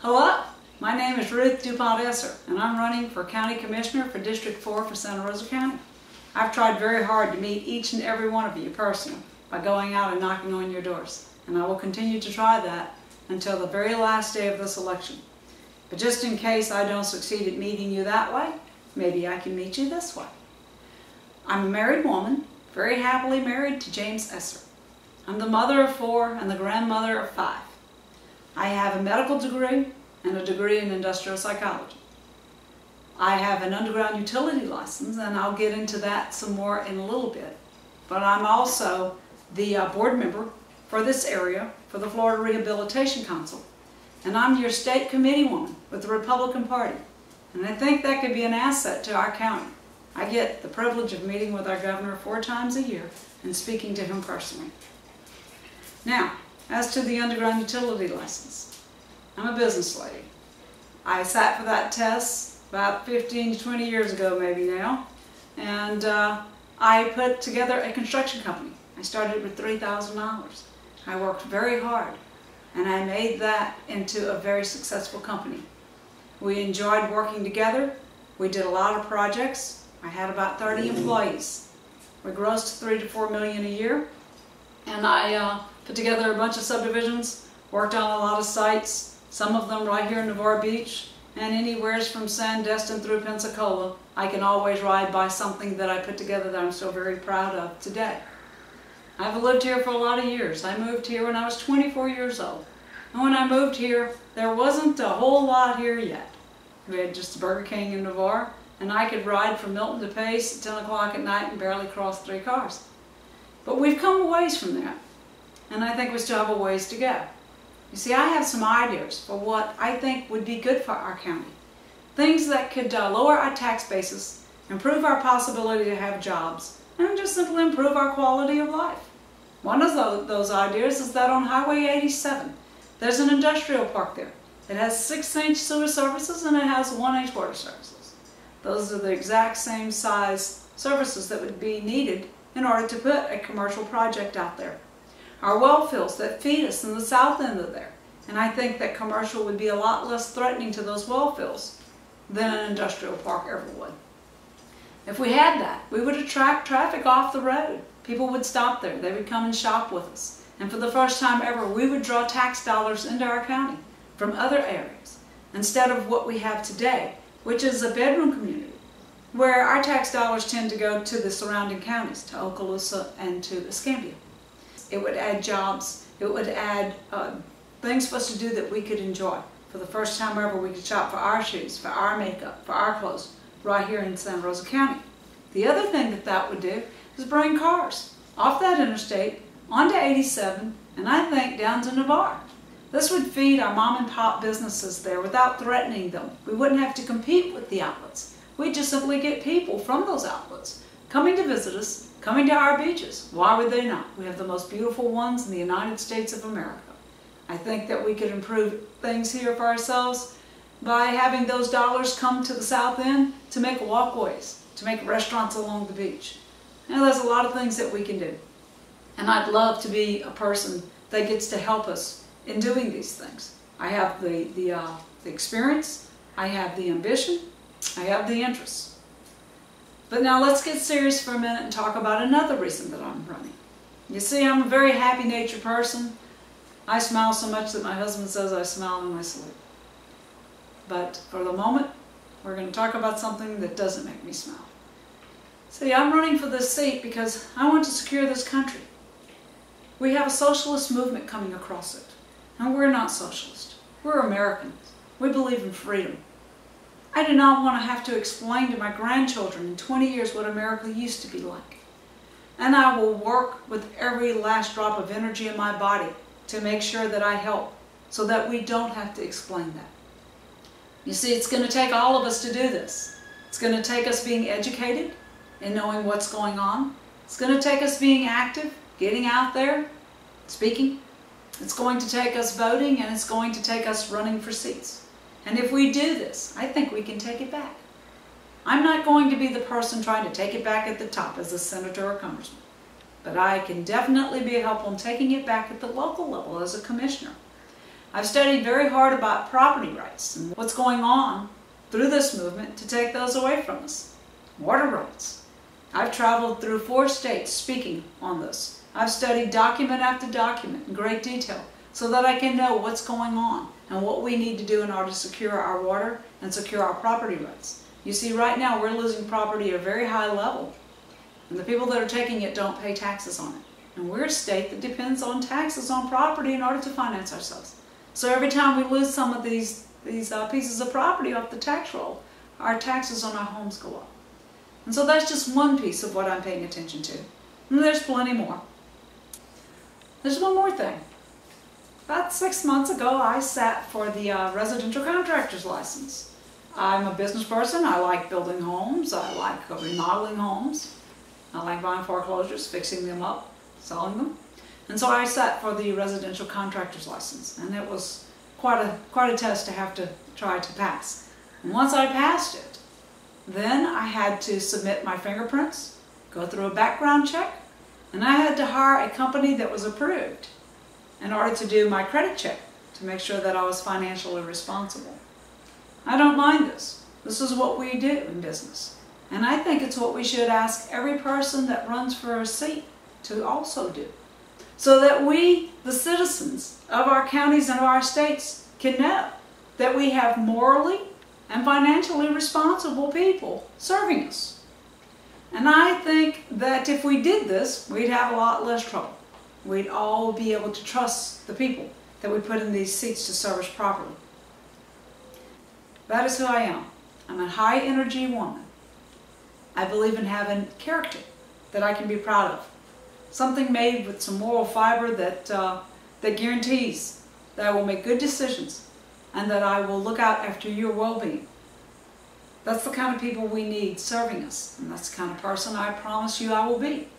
Hello, my name is Ruth Dupont Esser, and I'm running for County Commissioner for District 4 for Santa Rosa County. I've tried very hard to meet each and every one of you personally by going out and knocking on your doors, and I will continue to try that until the very last day of this election. But just in case I don't succeed at meeting you that way, maybe I can meet you this way. I'm a married woman, very happily married to James Esser. I'm the mother of 4 and the grandmother of 5. I have a medical degree and a degree in industrial psychology. I have an underground utility license, and I'll get into that some more in a little bit. But I'm also the board member for this area for the Florida Rehabilitation Council. And I'm your state committee woman with the Republican Party. And I think that could be an asset to our county. I get the privilege of meeting with our governor 4 times a year and speaking to him personally. Now, as to the underground utility license, I'm a business lady. I sat for that test about 15 to 20 years ago maybe now, and I put together a construction company. I started with $3,000. I worked very hard, and I made that into a very successful company. We enjoyed working together. We did a lot of projects. I had about 30 employees. We grossed $3 to $4 million a year, and I put together a bunch of subdivisions, worked on a lot of sites, some of them right here in Navarre Beach, and anywheres from Sandestin through Pensacola. I can always ride by something that I put together that I'm so very proud of today. I've lived here for a lot of years. I moved here when I was 24 years old. And when I moved here, there wasn't a whole lot here yet. We had just Burger King in Navarre, and I could ride from Milton to Pace at 10 o'clock at night and barely cross 3 cars. But we've come a ways from that, and I think we still have a ways to go. You see, I have some ideas for what I think would be good for our county. Things that could lower our tax basis, improve our possibility to have jobs, and just simply improve our quality of life. One of those ideas is that on Highway 87, there's an industrial park there. It has 6-inch sewer services and it has 1-inch water services. Those are the exact same size services that would be needed in order to put a commercial project out there. Our well fields that feed us in the south end of there, and I think that commercial would be a lot less threatening to those well fields than an industrial park ever would. If we had that, we would attract traffic off the road. People would stop there. They would come and shop with us. And for the first time ever, we would draw tax dollars into our county from other areas, instead of what we have today, which is a bedroom community, where our tax dollars tend to go to the surrounding counties, to Okaloosa and to Escambia. It would add jobs. It would add things for us to do that we could enjoy. For the first time ever, we could shop for our shoes, for our makeup, for our clothes, right here in Santa Rosa County. The other thing that that would do is bring cars off that interstate, onto 87, and I think down to Navarre. This would feed our mom and pop businesses there without threatening them. We wouldn't have to compete with the outlets. We'd just simply get people from those outlets coming to visit us, coming to our beaches. Why would they not? We have the most beautiful ones in the United States of America. I think that we could improve things here for ourselves by having those dollars come to the south end to make walkways, to make restaurants along the beach. Now, there's a lot of things that we can do. And I'd love to be a person that gets to help us in doing these things. I have the experience, I have the ambition, I have the interests. But now let's get serious for a minute and talk about another reason that I'm running. You see, I'm a very happy-natured person. I smile so much that my husband says I smile in my sleep. But for the moment, we're going to talk about something that doesn't make me smile. See, I'm running for this seat because I want to secure this country. We have a socialist movement coming across it. And we're not socialist. We're Americans. We believe in freedom. I do not want to have to explain to my grandchildren in 20 years what America used to be like. And I will work with every last drop of energy in my body to make sure that I help so that we don't have to explain that. You see, it's going to take all of us to do this. It's going to take us being educated and knowing what's going on. It's going to take us being active, getting out there, speaking. It's going to take us voting, and it's going to take us running for seats. And if we do this, I think we can take it back. I'm not going to be the person trying to take it back at the top as a senator or congressman, but I can definitely be a help on taking it back at the local level as a commissioner. I've studied very hard about property rights and what's going on through this movement to take those away from us. Water rights. I've traveled through 4 states speaking on this. I've studied document after document in great detail so that I can know what's going on and what we need to do in order to secure our water and secure our property rights. You see, right now we're losing property at a very high level, and the people that are taking it don't pay taxes on it. And we're a state that depends on taxes on property in order to finance ourselves. So every time we lose some of these pieces of property off the tax roll, our taxes on our homes go up. And so that's just one piece of what I'm paying attention to. And there's plenty more. There's one more thing. About 6 months ago, I sat for the residential contractor's license. I'm a business person. I like building homes. I like remodeling homes. I like buying foreclosures, fixing them up, selling them. And so I sat for the residential contractor's license, and it was quite a test to have to try to pass. And once I passed it, then I had to submit my fingerprints, go through a background check, and I had to hire a company that was approved in order to do my credit check to make sure that I was financially responsible. I don't mind this. This is what we do in business. And I think it's what we should ask every person that runs for a seat to also do, so that we, the citizens of our counties and of our states, can know that we have morally and financially responsible people serving us. And I think that if we did this, we'd have a lot less trouble. We'd all be able to trust the people that we put in these seats to serve us properly. That is who I am. I'm a high energy woman. I believe in having character that I can be proud of. Something made with some moral fiber that guarantees that I will make good decisions and that I will look out after your well-being. That's the kind of people we need serving us, and that's the kind of person I promise you I will be.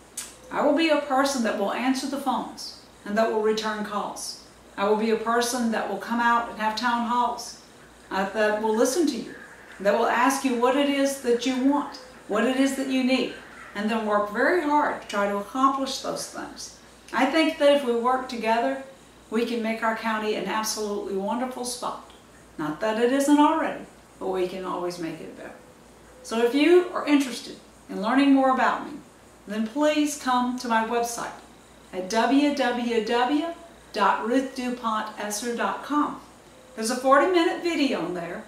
I will be a person that will answer the phones and that will return calls. I will be a person that will come out and have town halls, that will listen to you, that will ask you what it is that you want, what it is that you need, and then work very hard to try to accomplish those things. I think that if we work together, we can make our county an absolutely wonderful spot. Not that it isn't already, but we can always make it better. So if you are interested in learning more about me, then please come to my website at www.ruthdupontesser.com. There's a 40-minute video on there